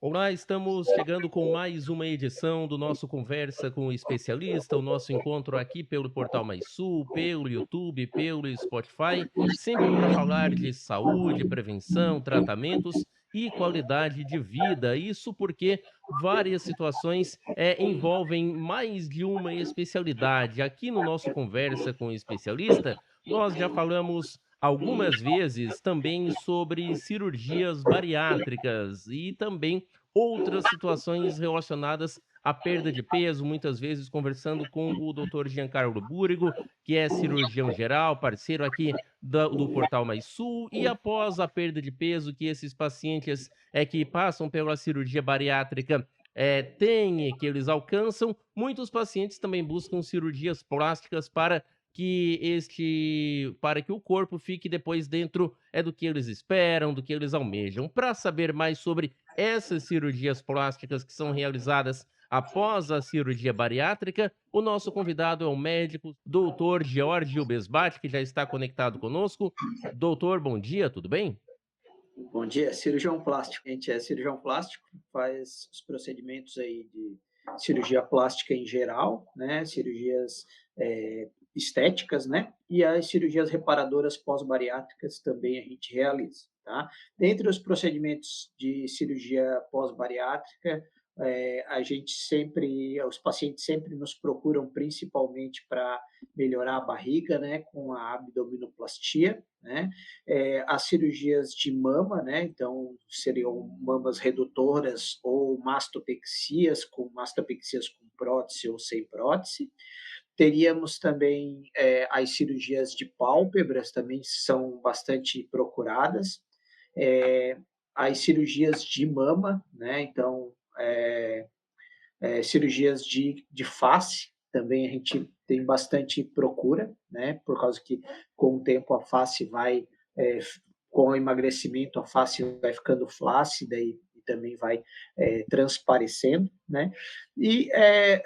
Olá, estamos chegando com mais uma edição do nosso Conversa com o Especialista, o nosso encontro aqui pelo Portal Mais Sul, pelo YouTube, pelo Spotify, sempre para falar de saúde, prevenção, tratamentos e qualidade de vida. Isso porque várias situações envolvem mais de uma especialidade. Aqui no nosso Conversa com o Especialista, nós já falamos algumas vezes também sobre cirurgias bariátricas e também outras situações relacionadas à perda de peso, muitas vezes conversando com o doutor Giancarlo Búrigo, que é cirurgião geral, parceiro aqui do Portal Mais Sul, e após a perda de peso que esses pacientes que passam pela cirurgia bariátrica têm, que eles alcançam, muitos pacientes também buscam cirurgias plásticas para que o corpo fique depois dentro do que eles esperam, do que eles almejam. Para saber mais sobre essas cirurgias plásticas que são realizadas após a cirurgia bariátrica, o nosso convidado é o médico doutor Geórgio Besbate, que já está conectado conosco. Doutor, bom dia, tudo bem? Bom dia, cirurgião plástico. A gente é cirurgião plástico, faz os procedimentos aí de cirurgia plástica em geral, né? Cirurgias estéticas, né? E as cirurgias reparadoras pós-bariátricas também a gente realiza, tá? Dentre os procedimentos de cirurgia pós-bariátrica, a gente sempre, os pacientes sempre nos procuram principalmente para melhorar a barriga, né? Com a abdominoplastia, né? As cirurgias de mama, né? Então, seriam mamas redutoras ou mastopexias com prótese ou sem prótese. Teríamos também as cirurgias de pálpebras, também são bastante procuradas. É, as cirurgias de mama, né? Então, cirurgias de face, também a gente tem bastante procura, né? Por causa que com o tempo a face vai, com o emagrecimento, a face vai ficando flácida e também vai transparecendo, né? E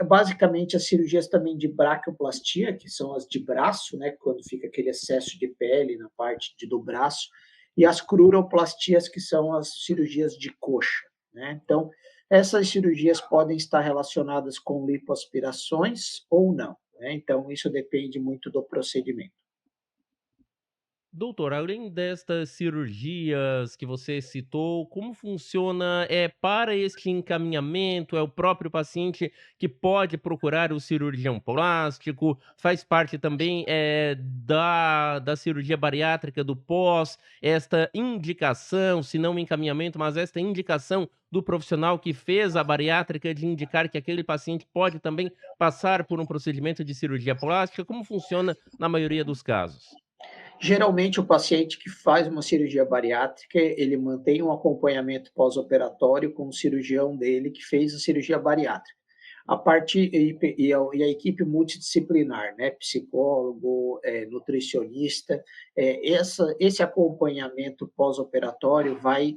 basicamente as cirurgias também de braquioplastia, que são as de braço, né? Quando fica aquele excesso de pele na parte do braço, e as cruroplastias, que são as cirurgias de coxa, né? Então, essas cirurgias podem estar relacionadas com lipoaspirações ou não, né? Então, isso depende muito do procedimento. Doutor, além destas cirurgias que você citou, como funciona, para este encaminhamento? É o próprio paciente que pode procurar o cirurgião plástico? Faz parte também, da cirurgia bariátrica do pós, esta indicação, se não encaminhamento, mas esta indicação do profissional que fez a bariátrica de indicar que aquele paciente pode também passar por um procedimento de cirurgia plástica? Como funciona na maioria dos casos? Geralmente, o paciente que faz uma cirurgia bariátrica, ele mantém um acompanhamento pós-operatório com o cirurgião dele que fez a cirurgia bariátrica. A parte e a equipe multidisciplinar, né, psicólogo, nutricionista, esse acompanhamento pós-operatório vai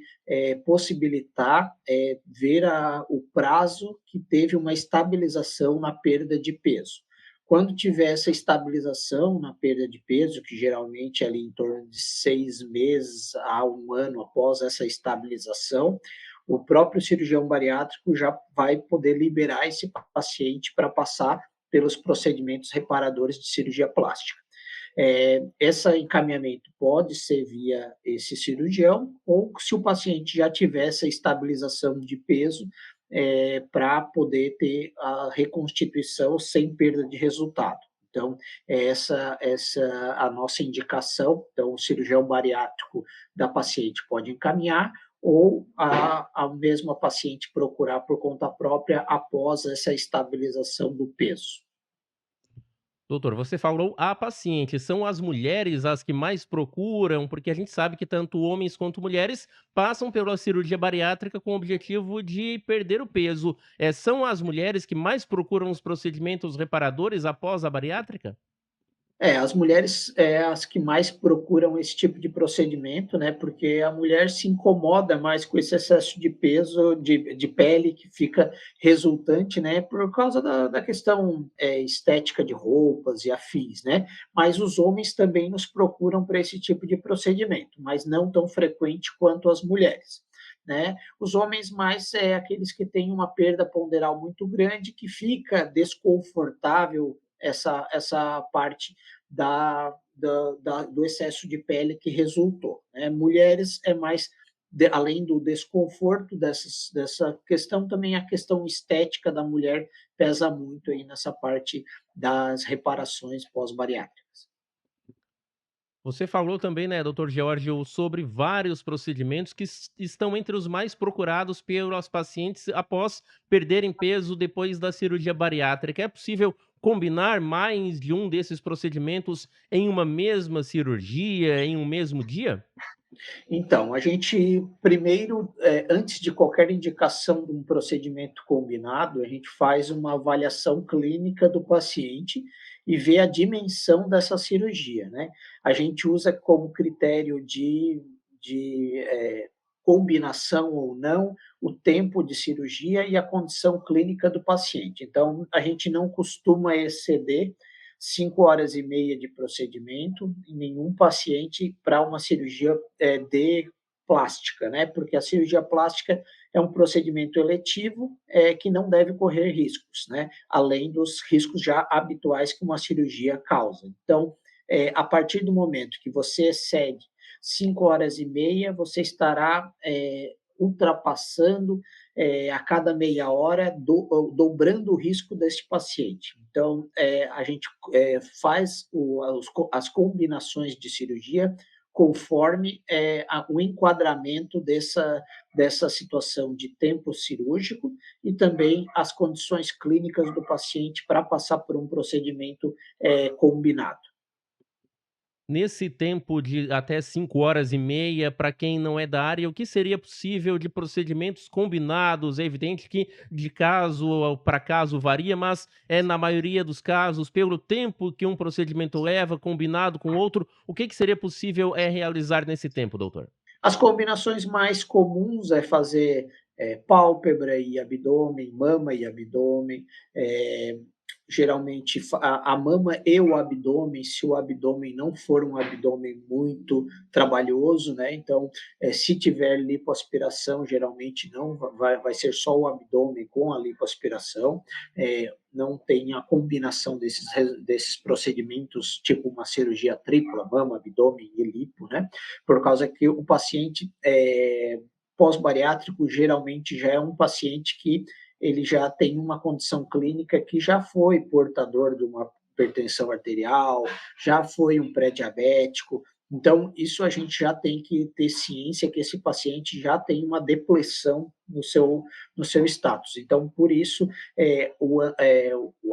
possibilitar ver o prazo que teve uma estabilização na perda de peso. Quando tiver essa estabilização na perda de peso, que geralmente é ali em torno de 6 meses a 1 ano após essa estabilização, o próprio cirurgião bariátrico já vai poder liberar esse paciente para passar pelos procedimentos reparadores de cirurgia plástica. Esse encaminhamento pode ser via esse cirurgião, ou se o paciente já tiver essa estabilização de peso, para poder ter a reconstituição sem perda de resultado. Então, essa a nossa indicação. Então, o cirurgião bariátrico da paciente pode encaminhar, ou a mesma paciente procurar por conta própria após essa estabilização do peso. Doutor, você falou a paciente, são as mulheres as que mais procuram? Porque a gente sabe que tanto homens quanto mulheres passam pela cirurgia bariátrica com o objetivo de perder o peso. São as mulheres que mais procuram os procedimentos reparadores após a bariátrica? As mulheres as que mais procuram esse tipo de procedimento, né, porque a mulher se incomoda mais com esse excesso de peso, de pele que fica resultante, né, por causa da questão estética de roupas e afins, né, mas os homens também nos procuram para esse tipo de procedimento, mas não tão frequente quanto as mulheres. né? Os homens mais é aqueles que têm uma perda ponderal muito grande, que fica desconfortável essa parte do excesso de pele que resultou, né? Mulheres é mais, além do desconforto dessa questão, também a questão estética da mulher pesa muito aí nessa parte das reparações pós-bariátricas. Você falou também, né, doutor Geórgio, sobre vários procedimentos que estão entre os mais procurados pelos pacientes após perderem peso depois da cirurgia bariátrica. É possível combinar mais de um desses procedimentos em uma mesma cirurgia, em um mesmo dia? Então, a gente primeiro, antes de qualquer indicação de um procedimento combinado, a gente faz uma avaliação clínica do paciente e vê a dimensão dessa cirurgia, né? A gente usa como critério de combinação ou não o tempo de cirurgia e a condição clínica do paciente. Então, a gente não costuma exceder 5 horas e meia de procedimento em nenhum paciente para uma cirurgia de plástica, né? Porque a cirurgia plástica é um procedimento eletivo que não deve correr riscos, né? Além dos riscos já habituais que uma cirurgia causa. Então, a partir do momento que você excede 5 horas e meia, você estará ultrapassando a cada meia hora, dobrando o risco deste paciente. Então, a gente faz as combinações de cirurgia conforme o enquadramento dessa situação de tempo cirúrgico e também as condições clínicas do paciente para passar por um procedimento combinado. Nesse tempo de até 5 horas e meia, para quem não é da área, o que seria possível de procedimentos combinados? É evidente que de caso para caso varia, mas na maioria dos casos, pelo tempo que um procedimento leva, combinado com outro, o que que seria possível realizar nesse tempo, doutor? As combinações mais comuns é fazer pálpebra e abdômen, mama e abdômen, é, geralmente a mama e o abdômen, se o abdômen não for um abdômen muito trabalhoso, né? Então, se tiver lipoaspiração, geralmente não vai ser só o abdômen com a lipoaspiração, não tem a combinação desses procedimentos, tipo uma cirurgia tripla, mama, abdômen e lipo, né? Por causa que o paciente pós-bariátrico geralmente já é um paciente que ele já tem uma condição clínica que já foi portador de uma hipertensão arterial, já foi um pré-diabético. Então, isso a gente já tem que ter ciência que esse paciente já tem uma depressão no seu status. Então, por isso,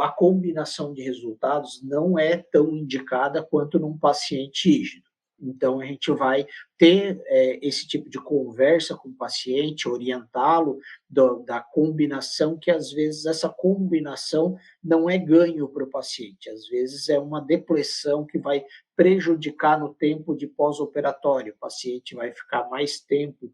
a combinação de resultados não é tão indicada quanto num paciente rígido. Então, a gente vai ter esse tipo de conversa com o paciente, orientá-lo da combinação, que às vezes essa combinação não é ganho para o paciente, às vezes é uma depressão que vai prejudicar no tempo de pós-operatório. O paciente vai ficar mais tempo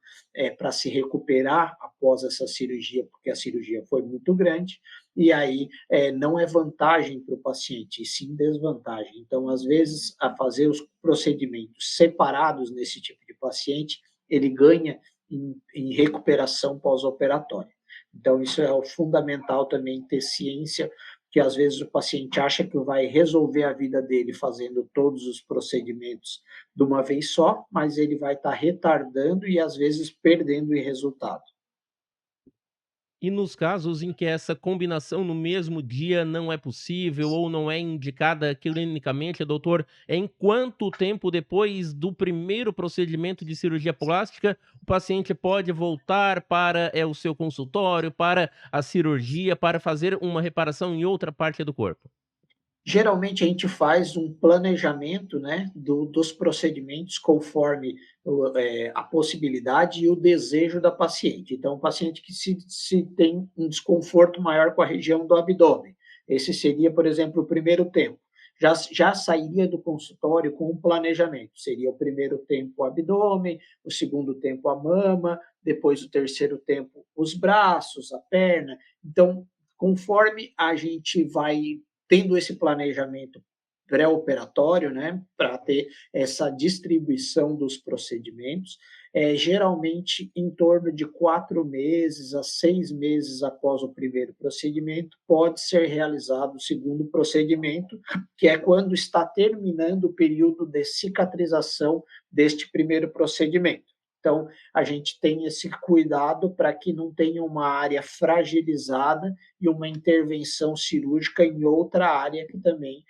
para se recuperar após essa cirurgia, porque a cirurgia foi muito grande, e aí não é vantagem para o paciente, e sim desvantagem. Então, às vezes, a fazer os procedimentos separados nesse tipo de paciente, ele ganha em recuperação pós-operatória. Então, isso é o fundamental também, ter ciência, que às vezes o paciente acha que vai resolver a vida dele fazendo todos os procedimentos de uma vez só, mas ele vai estar retardando e às vezes perdendo em resultado. E nos casos em que essa combinação no mesmo dia não é possível ou não é indicada clinicamente, doutor, em quanto tempo depois do primeiro procedimento de cirurgia plástica o paciente pode voltar para o seu consultório, para a cirurgia, para fazer uma reparação em outra parte do corpo? Geralmente a gente faz um planejamento, né, dos procedimentos conforme a possibilidade e o desejo da paciente. Então, o paciente que se tem um desconforto maior com a região do abdômen, esse seria, por exemplo, o primeiro tempo. Já sairia do consultório com um planejamento. Seria o primeiro tempo o abdômen, o segundo tempo a mama, depois o terceiro tempo os braços, a perna. Então, conforme a gente vai tendo esse planejamento pré-operatório, né, para ter essa distribuição dos procedimentos, geralmente em torno de 4 meses a 6 meses após o primeiro procedimento, pode ser realizado o segundo procedimento, que é quando está terminando o período de cicatrização deste primeiro procedimento. Então, a gente tem esse cuidado para que não tenha uma área fragilizada e uma intervenção cirúrgica em outra área que também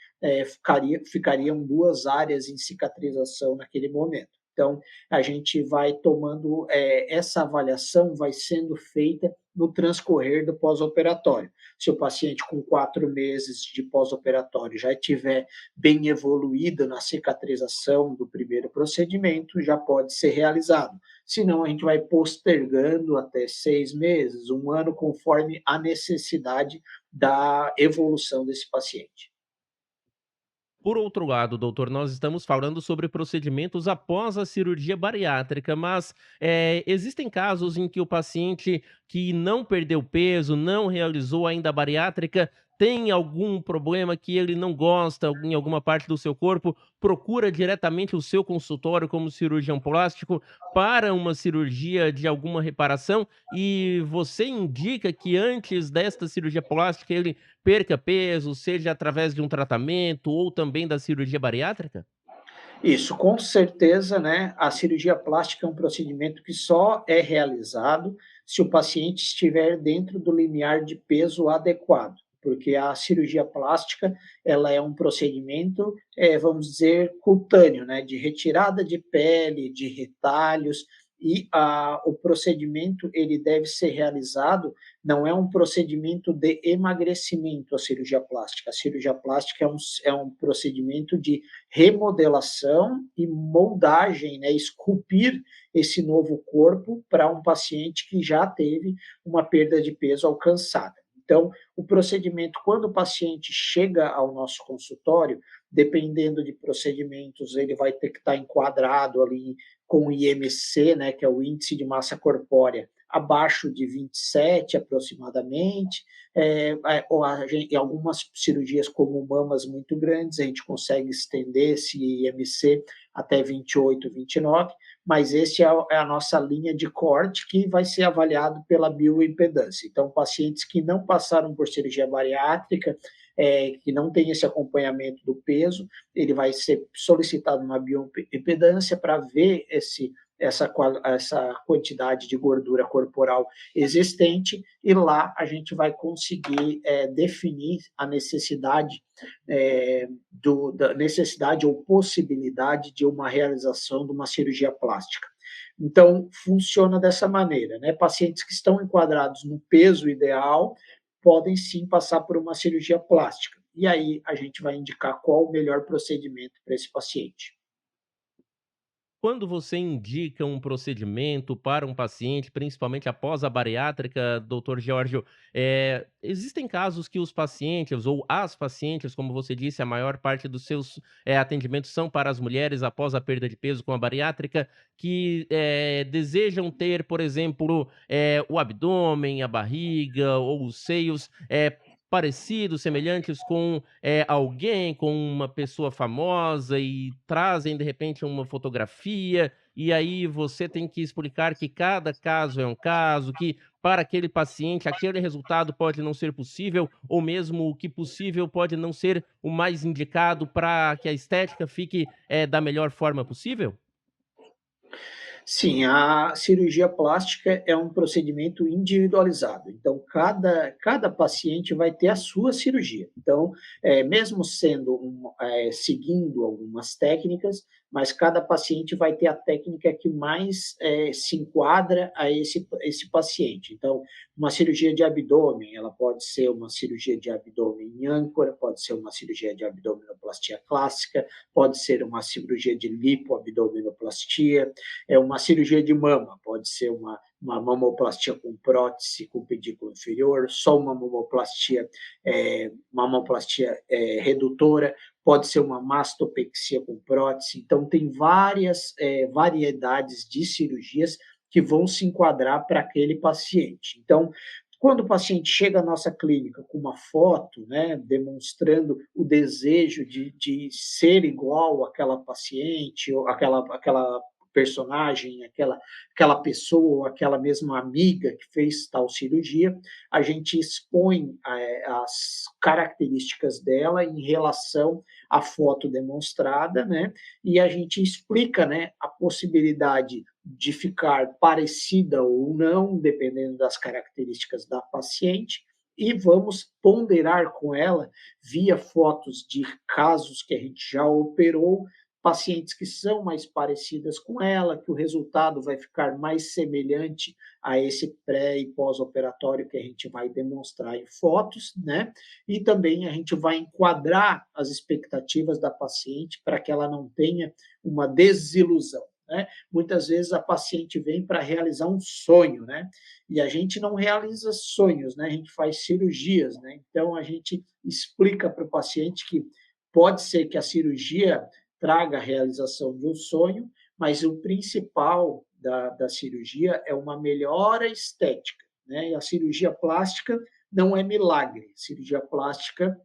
ficariam duas áreas em cicatrização naquele momento. Então, a gente vai tomando, essa avaliação vai sendo feita no transcorrer do pós-operatório. Se o paciente com 4 meses de pós-operatório já estiver bem evoluído na cicatrização do primeiro procedimento, já pode ser realizado. Senão, a gente vai postergando até 6 meses, um ano, conforme a necessidade da evolução desse paciente. Por outro lado, doutor, nós estamos falando sobre procedimentos após a cirurgia bariátrica, mas existem casos em que o paciente que não perdeu peso, não realizou ainda a bariátrica, tem algum problema que ele não gosta em alguma parte do seu corpo, procura diretamente o seu consultório como cirurgião plástico para uma cirurgia de alguma reparação e você indica que antes desta cirurgia plástica ele perca peso, seja através de um tratamento ou também da cirurgia bariátrica? Isso, com certeza, né? A cirurgia plástica é um procedimento que só é realizado se o paciente estiver dentro do limiar de peso adequado, porque a cirurgia plástica ela é um procedimento, vamos dizer, cutâneo, né? De retirada de pele, de retalhos, e o procedimento ele deve ser realizado, não é um procedimento de emagrecimento a cirurgia plástica. A cirurgia plástica é um procedimento de remodelação e moldagem, né, esculpir esse novo corpo para um paciente que já teve uma perda de peso alcançada. Então, o procedimento, quando o paciente chega ao nosso consultório, dependendo de procedimentos, ele vai ter que estar enquadrado ali com o IMC, né, que é o índice de massa corpórea, abaixo de 27 aproximadamente, em algumas cirurgias como mamas muito grandes, a gente consegue estender esse IMC até 28, 29, mas esse é a nossa linha de corte que vai ser avaliado pela bioimpedância. Então, pacientes que não passaram por cirurgia bariátrica, que não tem esse acompanhamento do peso, ele vai ser solicitado uma bioimpedância para ver essa quantidade de gordura corporal existente, e lá a gente vai conseguir definir a necessidade, da necessidade ou possibilidade de uma realização de uma cirurgia plástica. Então, funciona dessa maneira, né? Pacientes que estão enquadrados no peso ideal podem sim passar por uma cirurgia plástica. E aí a gente vai indicar qual o melhor procedimento para esse paciente. Quando você indica um procedimento para um paciente, principalmente após a bariátrica, doutor Giorgio, existem casos que os pacientes ou as pacientes, como você disse, a maior parte dos seus atendimentos são para as mulheres após a perda de peso com a bariátrica, que desejam ter, por exemplo, o abdômen, a barriga ou os seios parecidos, semelhantes com alguém, com uma pessoa famosa e trazem de repente uma fotografia, e aí você tem que explicar que cada caso é um caso, que para aquele paciente aquele resultado pode não ser possível, ou mesmo o que possível pode não ser o mais indicado para que a estética fique da melhor forma possível? Sim, a cirurgia plástica é um procedimento individualizado. Então, cada paciente vai ter a sua cirurgia. Então, mesmo sendo seguindo algumas técnicas, mas cada paciente vai ter a técnica que mais se enquadra a esse paciente. Então, uma cirurgia de abdômen, ela pode ser uma cirurgia de abdômen em âncora, pode ser uma cirurgia de abdominoplastia clássica, pode ser uma cirurgia de lipoabdominoplastia, uma cirurgia de mama, pode ser uma mamoplastia com prótese, com pedículo inferior, só uma mamoplastia redutora, pode ser uma mastopexia com prótese. Então, tem várias variedades de cirurgias que vão se enquadrar para aquele paciente. Então, Quando o paciente chega à nossa clínica com uma foto, né, demonstrando o desejo de ser igual àquela paciente, ou aquela personagem, aquela pessoa, ou aquela mesma amiga que fez tal cirurgia, a gente expõe as características dela em relação à foto demonstrada, né? E a gente explica, né, a possibilidade de ficar parecida ou não, dependendo das características da paciente, e vamos ponderar com ela, via fotos de casos que a gente já operou, pacientes que são mais parecidas com ela, que o resultado vai ficar mais semelhante a esse pré e pós-operatório que a gente vai demonstrar em fotos, né? E também a gente vai enquadrar as expectativas da paciente para que ela não tenha uma desilusão. Né? Muitas vezes a paciente vem para realizar um sonho, né? E a gente não realiza sonhos, né? A gente faz cirurgias, né? Então a gente explica para o paciente que pode ser que a cirurgia traga a realização de um sonho, mas o principal da cirurgia é uma melhora estética, né? E a cirurgia plástica não é milagre. A cirurgia plástica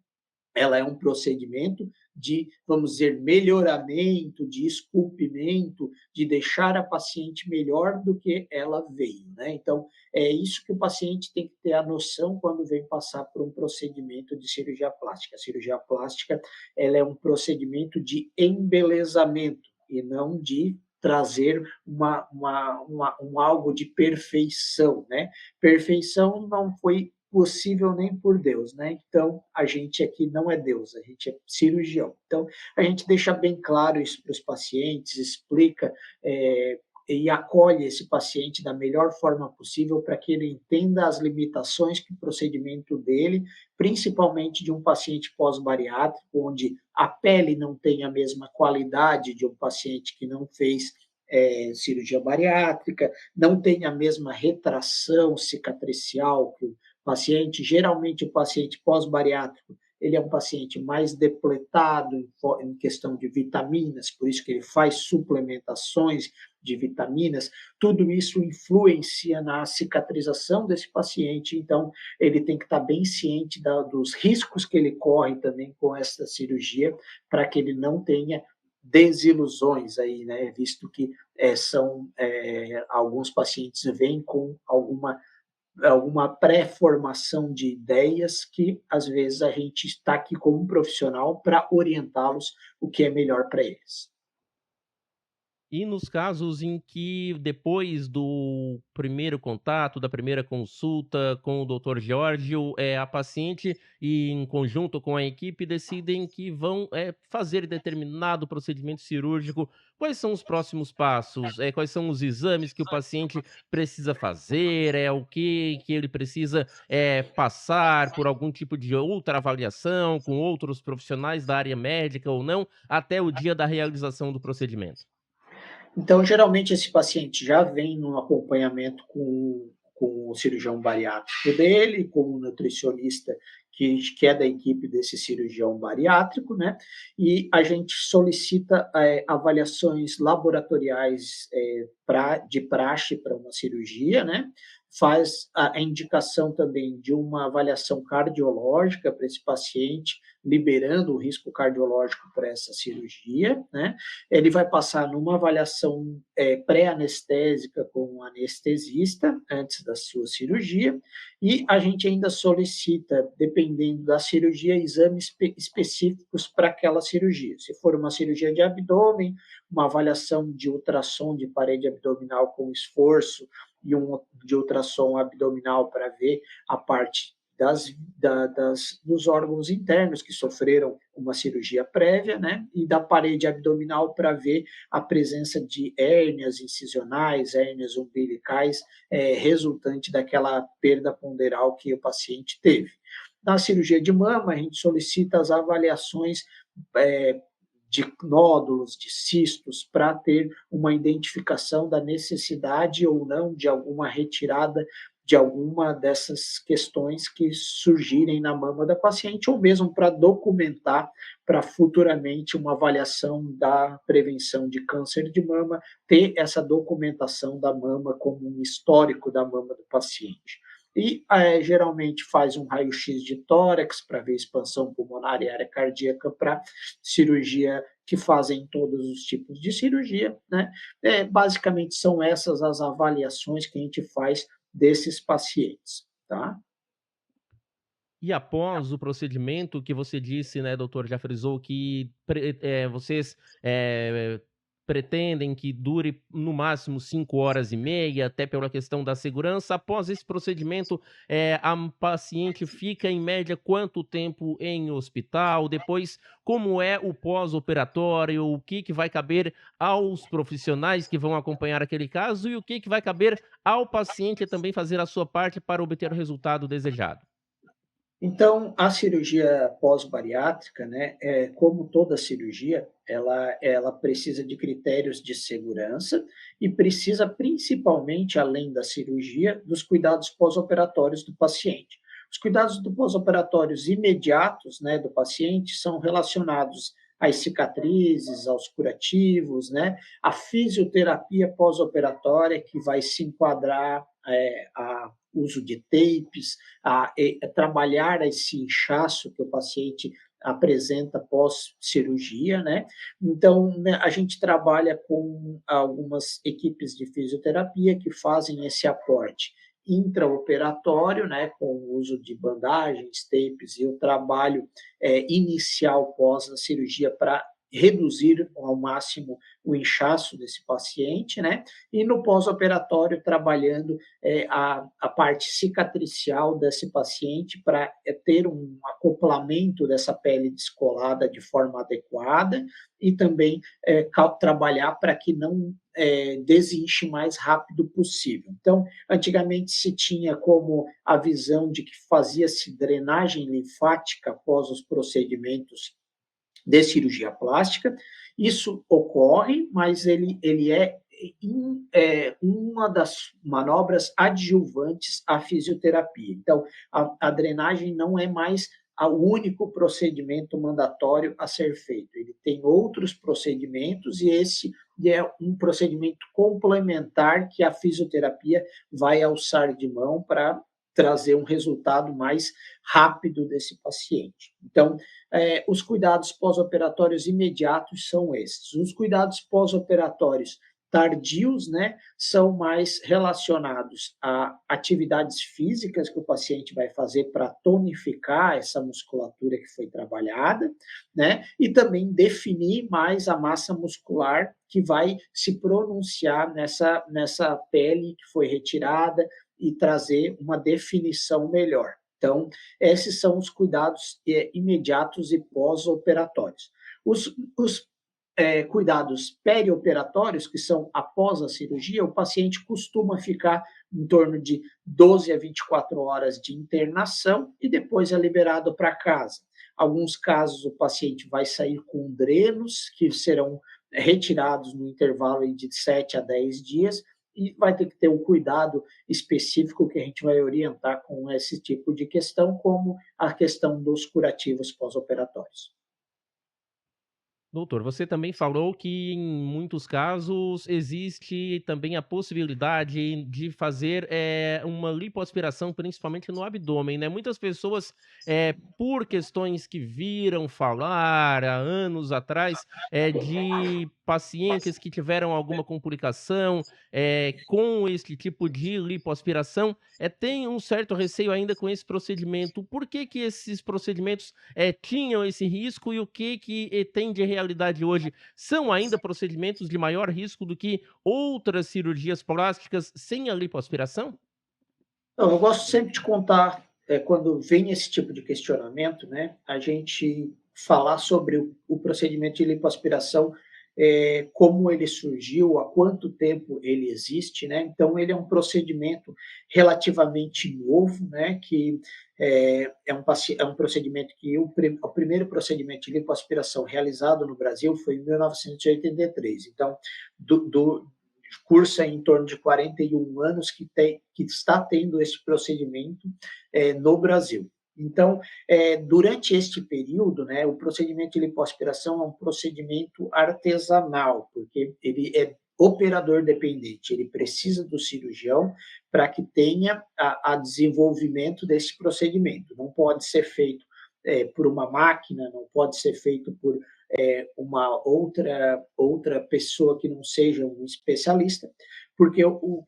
ela é um procedimento de, vamos dizer, melhoramento, de esculpimento, de deixar a paciente melhor do que ela veio, né? Então, é isso que o paciente tem que ter a noção quando vem passar por um procedimento de cirurgia plástica. A cirurgia plástica, ela é um procedimento de embelezamento e não de trazer um algo de perfeição, né? Perfeição não foi possível nem por Deus, né? Então, a gente aqui não é Deus, a gente é cirurgião. Então, a gente deixa bem claro isso para os pacientes, explica e acolhe esse paciente da melhor forma possível para que ele entenda as limitações que o procedimento dele, principalmente de um paciente pós-bariátrico, onde a pele não tem a mesma qualidade de um paciente que não fez cirurgia bariátrica, não tem a mesma retração cicatricial que o paciente, geralmente o paciente pós-bariátrico, ele é um paciente mais depletado em questão de vitaminas, por isso que ele faz suplementações de vitaminas, tudo isso influencia na cicatrização desse paciente, então ele tem que estar bem ciente dos riscos que ele corre também com essa cirurgia, para que ele não tenha desilusões aí, né? Visto que alguns pacientes vêm com alguma pré-formação de ideias que, às vezes, a gente está aqui como profissional para orientá-los o que é melhor para eles. E nos casos em que depois do primeiro contato, da primeira consulta com o doutor Giorgio, a paciente e em conjunto com a equipe decidem que vão, fazer determinado procedimento cirúrgico, quais são os próximos passos? Quais são os exames que o paciente precisa fazer? O que ele precisa, passar por algum tipo de outra avaliação com outros profissionais da área médica ou não, até o dia da realização do procedimento? Então, geralmente, esse paciente já vem no acompanhamento com o cirurgião bariátrico dele, com o nutricionista que é da equipe desse cirurgião bariátrico, né? E a gente solicita avaliações laboratoriais de praxe para uma cirurgia, né? Faz a indicação também de uma avaliação cardiológica para esse paciente, liberando o risco cardiológico para essa cirurgia, né? Ele vai passar numa avaliação pré-anestésica com um anestesista antes da sua cirurgia, e a gente ainda solicita, dependendo da cirurgia, exames específicos para aquela cirurgia. Se for uma cirurgia de abdômen, uma avaliação de ultrassom de parede abdominal com esforço e um de ultrassom abdominal para ver a parte dos órgãos internos que sofreram uma cirurgia prévia, né? E da parede abdominal para ver a presença de hérnias incisionais, hérnias umbilicais, resultante daquela perda ponderal que o paciente teve. Na cirurgia de mama, a gente solicita as avaliações de nódulos, de cistos, para ter uma identificação da necessidade ou não de alguma retirada de alguma dessas questões que surgirem na mama da paciente, ou mesmo para documentar para futuramente uma avaliação da prevenção de câncer de mama, ter essa documentação da mama como um histórico da mama do paciente. e geralmente faz um raio-x de tórax para ver expansão pulmonar e área cardíaca para cirurgia, que fazem todos os tipos de cirurgia, né? Basicamente são essas as avaliações que a gente faz desses pacientes, tá? E após o procedimento que você disse, né, doutor, já frisou que vocês pretendem que dure no máximo 5 horas e meia, até pela questão da segurança. Após esse procedimento, a paciente fica em média quanto tempo em hospital? Depois, como é o pós-operatório? O que vai caber aos profissionais que vão acompanhar aquele caso e o que vai caber ao paciente também fazer a sua parte para obter o resultado desejado? Então, a cirurgia pós-bariátrica, né, como toda cirurgia, ela precisa de critérios de segurança e precisa principalmente, além da cirurgia, dos cuidados pós-operatórios do paciente. Os cuidados do pós-operatórios imediatos, né, do paciente são relacionados às cicatrizes, aos curativos, né, a fisioterapia pós-operatória que vai se enquadrar a uso de tapes, a trabalhar esse inchaço que o paciente apresenta pós-cirurgia, né? Então, né, a gente trabalha com algumas equipes de fisioterapia que fazem esse aporte intraoperatório, né, com o uso de bandagens, tapes e o trabalho inicial pós a cirurgia para reduzir ao máximo o inchaço desse paciente, né? E no pós-operatório, trabalhando a parte cicatricial desse paciente para ter um acoplamento dessa pele descolada de forma adequada e também trabalhar para que não desinche mais rápido possível. Então, antigamente se tinha como a visão de que fazia-se drenagem linfática após os procedimentos de cirurgia plástica. Isso ocorre, mas ele é uma das manobras adjuvantes à fisioterapia. Então, a drenagem não é mais o único procedimento mandatório a ser feito. Ele tem outros procedimentos e esse é um procedimento complementar que a fisioterapia vai alçar de mão para trazer um resultado mais rápido desse paciente. Então, os cuidados pós-operatórios imediatos são esses. Os cuidados pós-operatórios tardios, né, são mais relacionados a atividades físicas que o paciente vai fazer para tonificar essa musculatura que foi trabalhada, né, e também definir mais a massa muscular que vai se pronunciar nessa pele que foi retirada e trazer uma definição melhor. Então, esses são os cuidados imediatos e pós-operatórios. Os cuidados perioperatórios, que são após a cirurgia, o paciente costuma ficar em torno de 12 a 24 horas de internação e depois é liberado para casa. Alguns casos, o paciente vai sair com drenos, que serão retirados no intervalo de 7 a 10 dias, e vai ter que ter um cuidado específico que a gente vai orientar com esse tipo de questão, como a questão dos curativos pós-operatórios. Doutor, você também falou que em muitos casos existe também a possibilidade de fazer, uma lipoaspiração, principalmente no abdômen, né. Muitas pessoas, por questões que viram falar há anos atrás, de pacientes que tiveram alguma complicação, com esse tipo de lipoaspiração, tem um certo receio ainda com esse procedimento. Por que que esses procedimentos tinham esse risco e o que tem de realidade hoje? São ainda procedimentos de maior risco do que outras cirurgias plásticas sem a lipoaspiração? Então, eu gosto sempre de contar, quando vem esse tipo de questionamento, né, a gente falar sobre o procedimento de lipoaspiração, como ele surgiu, há quanto tempo ele existe, né? Então, ele é um procedimento relativamente novo, né? Que é um procedimento que o primeiro procedimento de lipoaspiração realizado no Brasil foi em 1983. Então, cursa em torno de 41 anos que está tendo esse procedimento no Brasil. Então, durante este período, né, o procedimento de lipoaspiração é um procedimento artesanal, porque ele é operador dependente, ele precisa do cirurgião para que tenha a desenvolvimento desse procedimento. Não pode ser feito por uma máquina, não pode ser feito por uma outra pessoa que não seja um especialista, porque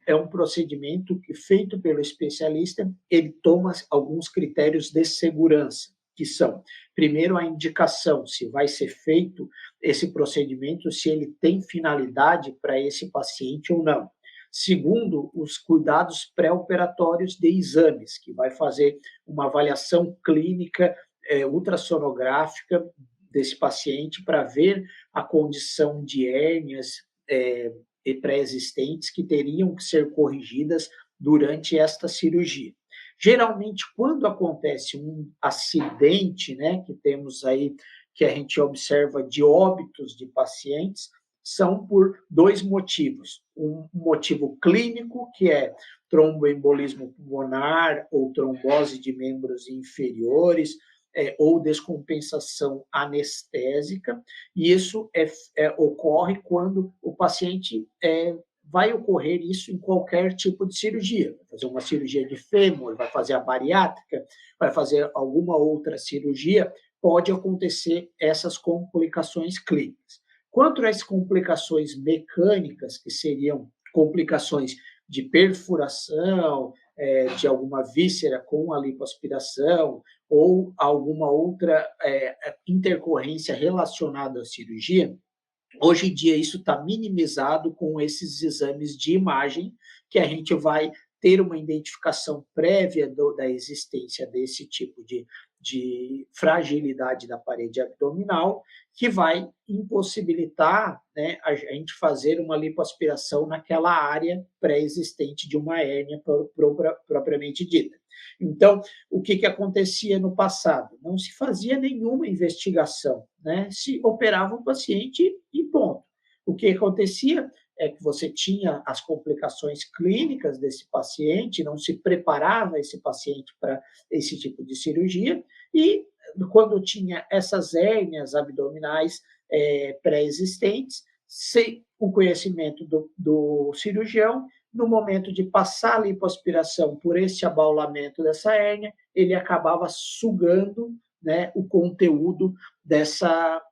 é um procedimento que, feito pelo especialista, ele toma alguns critérios de segurança, que são, primeiro, a indicação, se vai ser feito esse procedimento, se ele tem finalidade para esse paciente ou não. Segundo, os cuidados pré-operatórios de exames, que vai fazer uma avaliação clínica ultrassonográfica desse paciente para ver a condição de hérnias pré-existentes que teriam que ser corrigidas durante esta cirurgia. Geralmente, quando acontece um acidente, né, que temos aí, que a gente observa de óbitos de pacientes, são por dois motivos. Um motivo clínico, que é tromboembolismo pulmonar ou trombose de membros inferiores, ou descompensação anestésica, e isso ocorre quando o paciente vai ocorrer isso em qualquer tipo de cirurgia. Vai fazer uma cirurgia de fêmur, vai fazer a bariátrica, vai fazer alguma outra cirurgia, pode acontecer essas complicações clínicas. Quanto às complicações mecânicas, que seriam complicações de perfuração, de alguma víscera com a lipoaspiração, ou alguma outra intercorrência relacionada à cirurgia, hoje em dia isso está minimizado com esses exames de imagem, que a gente vai ter uma identificação prévia da existência desse tipo de fragilidade da parede abdominal, que vai impossibilitar, né, a gente fazer uma lipoaspiração naquela área pré-existente de uma hérnia propriamente dita. Então, o que acontecia no passado? Não se fazia nenhuma investigação, né? Se operava o paciente e ponto. O que acontecia é que você tinha as complicações clínicas desse paciente, não se preparava esse paciente para esse tipo de cirurgia, e quando tinha essas hérnias abdominais pré-existentes, sem o conhecimento do cirurgião, no momento de passar a lipoaspiração por esse abaulamento dessa hérnia, ele acabava sugando, né, o conteúdo dessa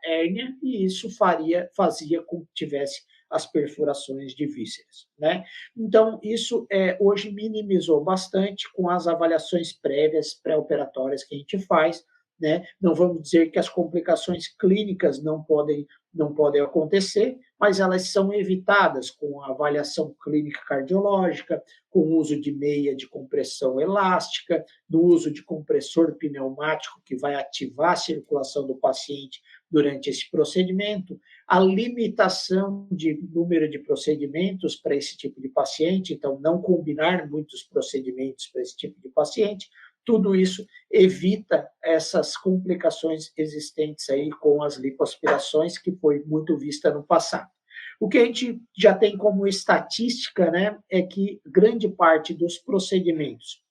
hérnia, e isso fazia com que tivesse as perfurações de vísceras, né? Então, isso hoje minimizou bastante com as avaliações prévias, pré-operatórias que a gente faz, né? Não vamos dizer que as complicações clínicas não podem acontecer, mas elas são evitadas com a avaliação clínica cardiológica, com o uso de meia de compressão elástica, do uso de compressor pneumático que vai ativar a circulação do paciente durante esse procedimento, a limitação de número de procedimentos para esse tipo de paciente, então não combinar muitos procedimentos para esse tipo de paciente. Tudo isso evita essas complicações existentes aí com as lipoaspirações, que foi muito vista no passado. O que a gente já tem como estatística, né, é que grande parte dos procedimentos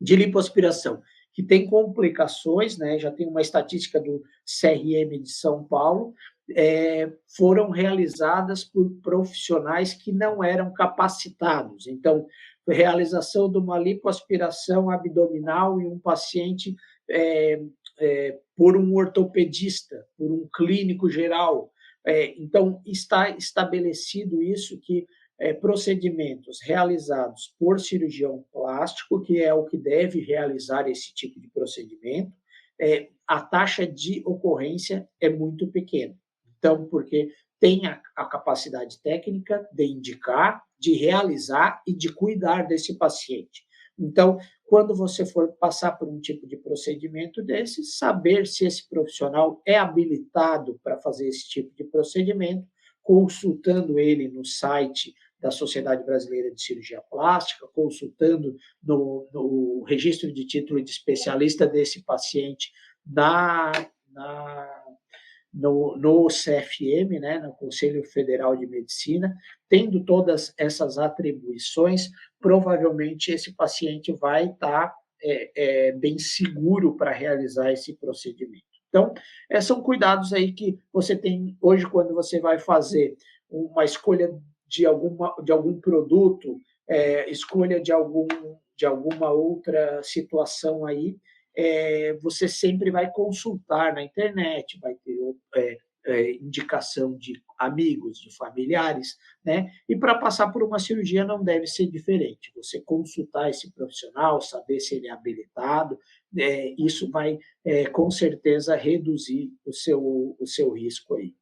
de lipoaspiração que tem complicações, né, já tem uma estatística do CRM de São Paulo, foram realizadas por profissionais que não eram capacitados. Então, realização de uma lipoaspiração abdominal em um paciente por um ortopedista, por um clínico geral. Então, está estabelecido isso, que procedimentos realizados por cirurgião plástico, que é o que deve realizar esse tipo de procedimento, a taxa de ocorrência é muito pequena. Então, porque tem a capacidade técnica de indicar, de realizar e de cuidar desse paciente. Então, quando você for passar por um tipo de procedimento desse, saber se esse profissional é habilitado para fazer esse tipo de procedimento, consultando ele no site da Sociedade Brasileira de Cirurgia Plástica, consultando no registro de título de especialista desse paciente no CFM, né, no Conselho Federal de Medicina, tendo todas essas atribuições, provavelmente esse paciente vai estar bem seguro para realizar esse procedimento. Então, são cuidados aí que você tem hoje quando você vai fazer uma escolha de algum produto, escolha de alguma outra situação aí, você sempre vai consultar na internet, vai ter indicação de amigos, de familiares, né? E para passar por uma cirurgia não deve ser diferente. Você consultar esse profissional, saber se ele é habilitado, isso vai com certeza reduzir o seu risco aí.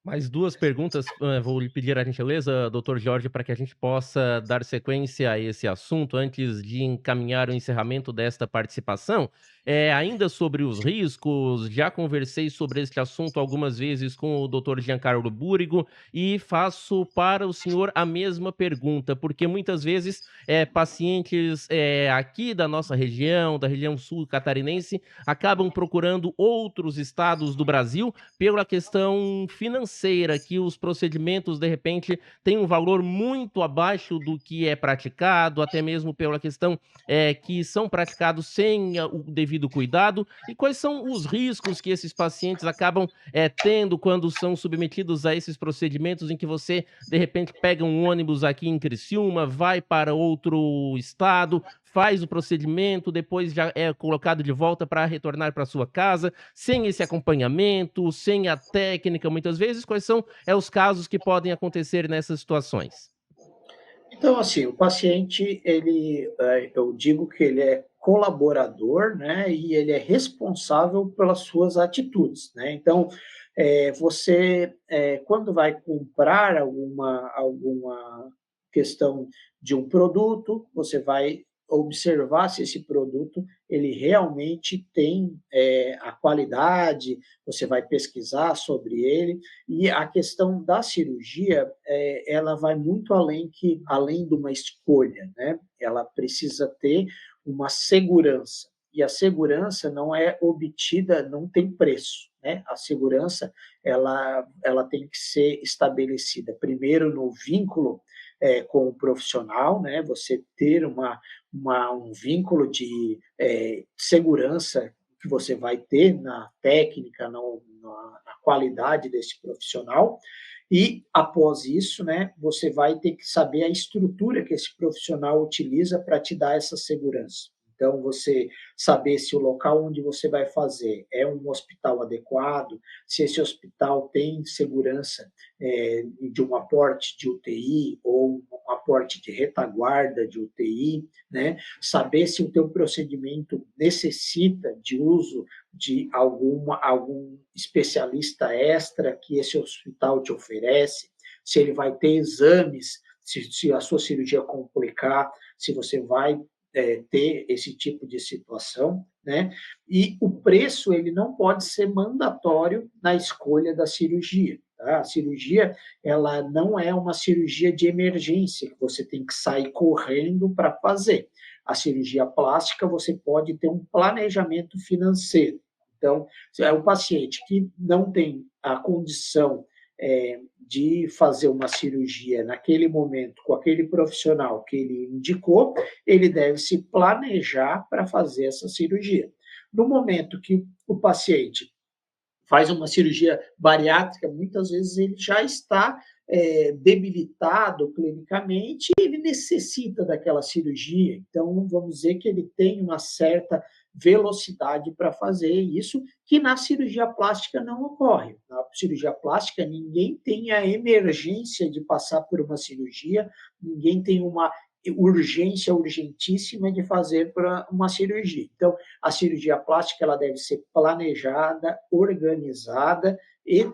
Mais 2 perguntas, vou lhe pedir a gentileza, doutor Jorge, para que a gente possa dar sequência a esse assunto antes de encaminhar o encerramento desta participação. Ainda sobre os riscos, já conversei sobre este assunto algumas vezes com o doutor Giancarlo Búrigo e faço para o senhor a mesma pergunta, porque muitas vezes, pacientes, aqui da nossa região, da região sul catarinense, acabam procurando outros estados do Brasil pela questão financeira, que os procedimentos, de repente, têm um valor muito abaixo do que é praticado, até mesmo pela questão que são praticados sem o devido cuidado. E quais são os riscos que esses pacientes acabam tendo quando são submetidos a esses procedimentos em que você, de repente, pega um ônibus aqui em Criciúma, vai para outro estado, faz o procedimento, depois já é colocado de volta para retornar para sua casa, sem esse acompanhamento, sem a técnica, muitas vezes, quais são os casos que podem acontecer nessas situações? Então, assim, o paciente, eu digo que ele é colaborador, né, e ele é responsável pelas suas atitudes, né. Então, você, quando vai comprar alguma questão de um produto, você vai observar se esse produto ele realmente tem, a qualidade, você vai pesquisar sobre ele, e a questão da cirurgia, ela vai muito além de uma escolha, né? Ela precisa ter uma segurança. E a segurança não é obtida, não tem preço, né? A segurança ela tem que ser estabelecida primeiro no vínculo com o profissional, né? Você ter um vínculo de segurança que você vai ter na técnica, na qualidade desse profissional, e após isso, né, você vai ter que saber a estrutura que esse profissional utiliza para te dar essa segurança. Então, você saber se o local onde você vai fazer é um hospital adequado, se esse hospital tem segurança de um aporte de UTI ou um aporte de retaguarda de UTI, né? Saber se o teu procedimento necessita de uso de algum especialista extra que esse hospital te oferece, se ele vai ter exames, se a sua cirurgia complicar, se você vai ter esse tipo de situação, né? E o preço ele não pode ser mandatório na escolha da cirurgia. Tá? A cirurgia ela não é uma cirurgia de emergência que você tem que sair correndo para fazer. A cirurgia plástica você pode ter um planejamento financeiro. Então, é o paciente que não tem a condição de fazer uma cirurgia naquele momento com aquele profissional que ele indicou, ele deve se planejar para fazer essa cirurgia. No momento que o paciente faz uma cirurgia bariátrica, muitas vezes ele já está debilitado clinicamente e ele necessita daquela cirurgia. Então, vamos dizer que ele tem uma certa velocidade para fazer isso, que na cirurgia plástica não ocorre. Na cirurgia plástica, ninguém tem a emergência de passar por uma cirurgia, ninguém tem uma urgência urgentíssima de fazer para uma cirurgia. Então, a cirurgia plástica ela deve ser planejada, organizada e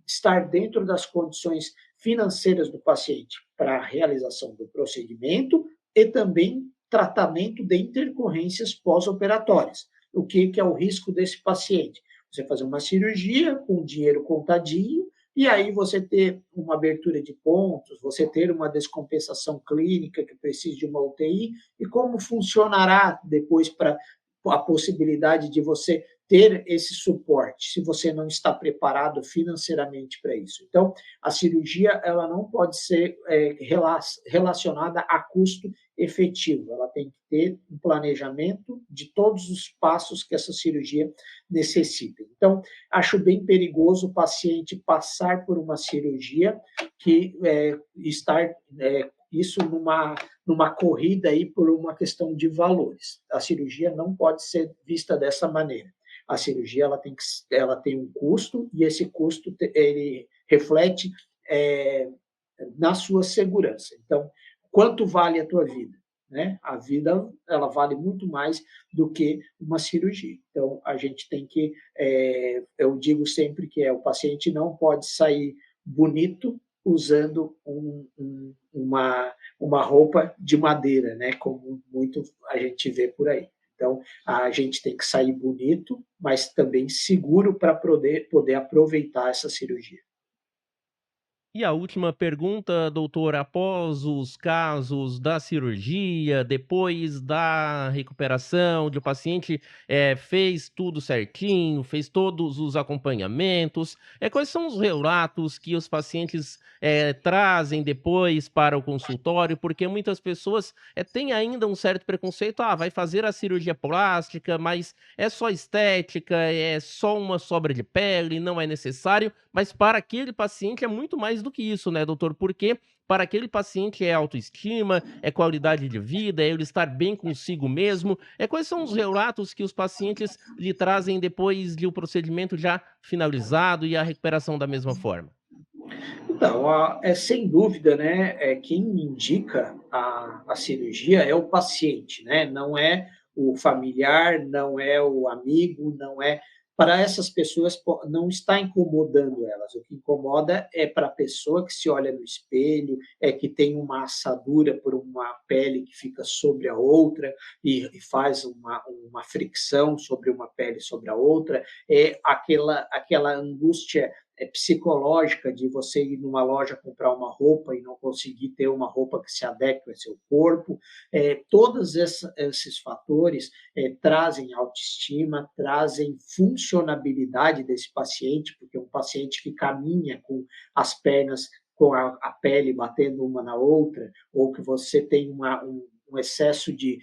estar dentro das condições financeiras do paciente para a realização do procedimento e também tratamento de intercorrências pós-operatórias. O que é o risco desse paciente? Você fazer uma cirurgia com dinheiro contadinho e aí você ter uma abertura de pontos, você ter uma descompensação clínica que precise de uma UTI, e como funcionará depois para a possibilidade de você ter esse suporte se você não está preparado financeiramente para isso. Então, a cirurgia ela não pode ser relacionada a custo efetivo, ela tem que ter um planejamento de todos os passos que essa cirurgia necessita. Então, acho bem perigoso o paciente passar por uma cirurgia que estar isso numa corrida aí por uma questão de valores. A cirurgia não pode ser vista dessa maneira. A cirurgia ela tem um custo e esse custo ele reflete na sua segurança. Então, quanto vale a tua vida? Né? A vida ela vale muito mais do que uma cirurgia. Então, a gente tem que, eu digo sempre que o paciente não pode sair bonito usando uma roupa de madeira, né? Como muito a gente vê por aí. Então, a gente tem que sair bonito, mas também seguro para poder aproveitar essa cirurgia. E a última pergunta, doutor, após os casos da cirurgia, depois da recuperação, de o paciente, fez tudo certinho, fez todos os acompanhamentos, quais são os relatos que os pacientes, trazem depois para o consultório? Porque muitas pessoas, têm ainda um certo preconceito: "Ah, vai fazer a cirurgia plástica, mas é só estética, é só uma sobra de pele, não é necessário", mas para aquele paciente é muito mais do que isso, né, doutor? Porque para aquele paciente é autoestima, é qualidade de vida, é ele estar bem consigo mesmo. Quais são os relatos que os pacientes lhe trazem depois de o procedimento já finalizado e a recuperação da mesma forma? Então, sem dúvida, né, quem indica a cirurgia é o paciente, né? Não é o familiar, não é o amigo, não é. Para essas pessoas, não está incomodando elas. O que incomoda é para a pessoa que se olha no espelho, que tem uma assadura por uma pele que fica sobre a outra e faz uma fricção sobre uma pele sobre a outra, é aquela angústia psicológica de você ir numa loja comprar uma roupa e não conseguir ter uma roupa que se adeque ao seu corpo. Todos esses fatores trazem autoestima, trazem funcionabilidade desse paciente, porque um paciente que caminha com as pernas, com a pele batendo uma na outra, ou que você tem um excesso de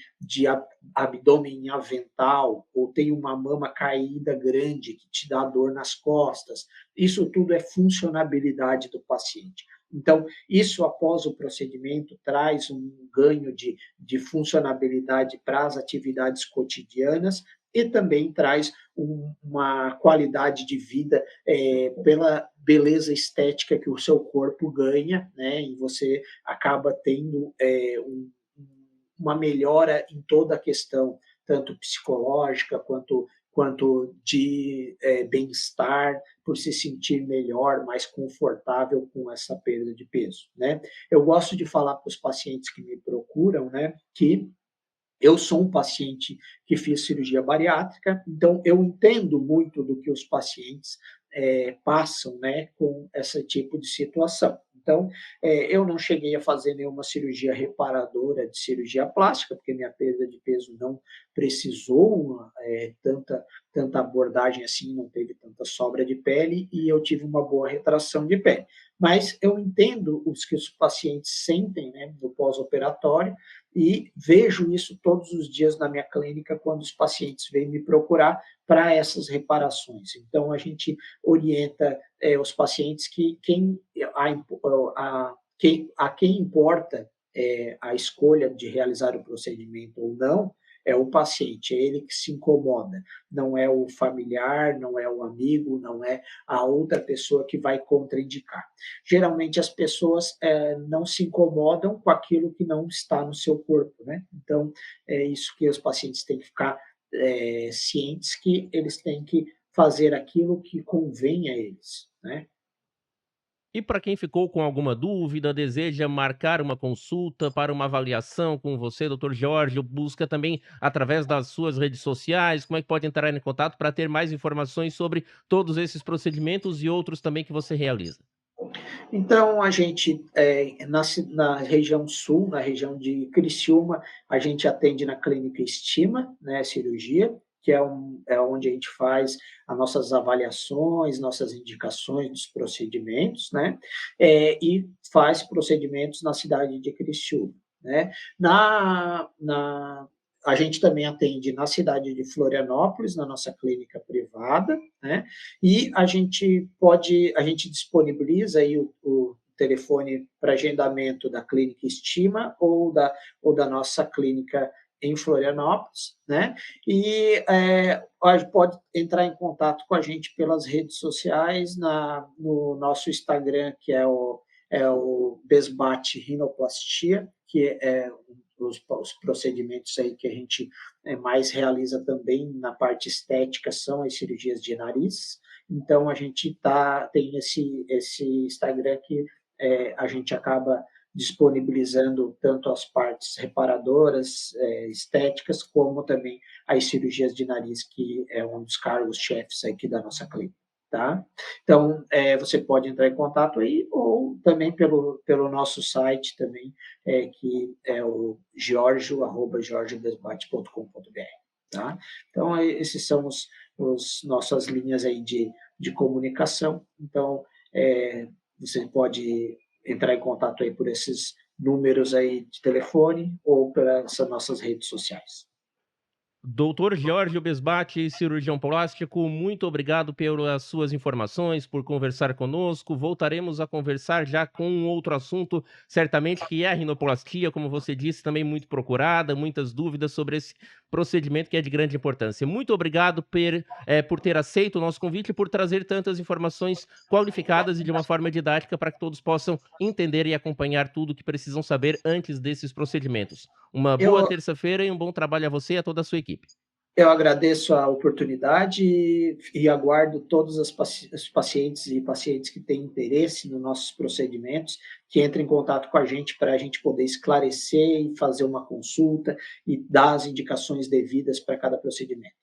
abdômen em avental, ou tem uma mama caída grande que te dá dor nas costas. Isso tudo é funcionabilidade do paciente. Então, isso após o procedimento traz um ganho de funcionabilidade para as atividades cotidianas e também traz uma qualidade de vida pela beleza estética que o seu corpo ganha, né? E você acaba tendo uma melhora em toda a questão, tanto psicológica quanto de bem-estar, por se sentir melhor, mais confortável com essa perda de peso, né? Eu gosto de falar para os pacientes que me procuram, né, que eu sou um paciente que fiz cirurgia bariátrica, então eu entendo muito do que os pacientes passam, né, com esse tipo de situação. Então, eu não cheguei a fazer nenhuma cirurgia reparadora de cirurgia plástica, porque minha perda de peso não precisou tanta abordagem assim, não teve tanta sobra de pele e eu tive uma boa retração de pele. Mas eu entendo os que os pacientes sentem, né, no pós-operatório, e vejo isso todos os dias na minha clínica quando os pacientes vêm me procurar para essas reparações. Então, a gente orienta os pacientes que a quem importa a escolha de realizar o procedimento ou não é o paciente, é ele que se incomoda, não é o familiar, não é o amigo, não é a outra pessoa que vai contraindicar. Geralmente as pessoas não se incomodam com aquilo que não está no seu corpo, né? Então, é isso que os pacientes têm que ficar cientes que eles têm que fazer aquilo que convém a eles, né? E para quem ficou com alguma dúvida, deseja marcar uma consulta para uma avaliação com você, doutor Jorge, busca também através das suas redes sociais, como é que pode entrar em contato para ter mais informações sobre todos esses procedimentos e outros também que você realiza? Então, a gente, na região sul, na região de Criciúma, a gente atende na clínica Estima, né, cirurgia, que é onde a gente faz as nossas avaliações, nossas indicações dos procedimentos, né? E faz procedimentos na cidade de Criciúma, né? A gente também atende na cidade de Florianópolis, na nossa clínica privada, né? E a gente disponibiliza aí o telefone para agendamento da clínica Estima ou da nossa clínica em Florianópolis, né? E pode entrar em contato com a gente pelas redes sociais, no nosso Instagram, que é o Besbate Rinoplastia, que é os procedimentos aí que a gente mais realiza também na parte estética são as cirurgias de nariz. Então, a gente tem esse Instagram que a gente acaba disponibilizando tanto as partes reparadoras, estéticas, como também as cirurgias de nariz, que é um dos cargos-chefes aqui da nossa clínica. Tá? Então, você pode entrar em contato aí, ou também pelo nosso site também, que é o georgio@georgiobesbate.com.br. Tá? Então, esses são nossas linhas aí de comunicação. Então, você pode entrar em contato aí por esses números aí de telefone ou pelas nossas redes sociais. Doutor Giorgio Besbate, cirurgião plástico, muito obrigado pelas suas informações, por conversar conosco. Voltaremos a conversar já com um outro assunto, certamente, que é a rinoplastia, como você disse, também muito procurada, muitas dúvidas sobre esse procedimento que é de grande importância. Muito obrigado por ter aceito o nosso convite e por trazer tantas informações qualificadas e de uma forma didática para que todos possam entender e acompanhar tudo o que precisam saber antes desses procedimentos. Uma boa Eu, terça-feira e um bom trabalho a você e a toda a sua equipe. eu agradeço a oportunidade e aguardo todos os pacientes e pacientes que têm interesse nos nossos procedimentos, que entrem em contato com a gente para a gente poder esclarecer e fazer uma consulta e dar as indicações devidas para cada procedimento.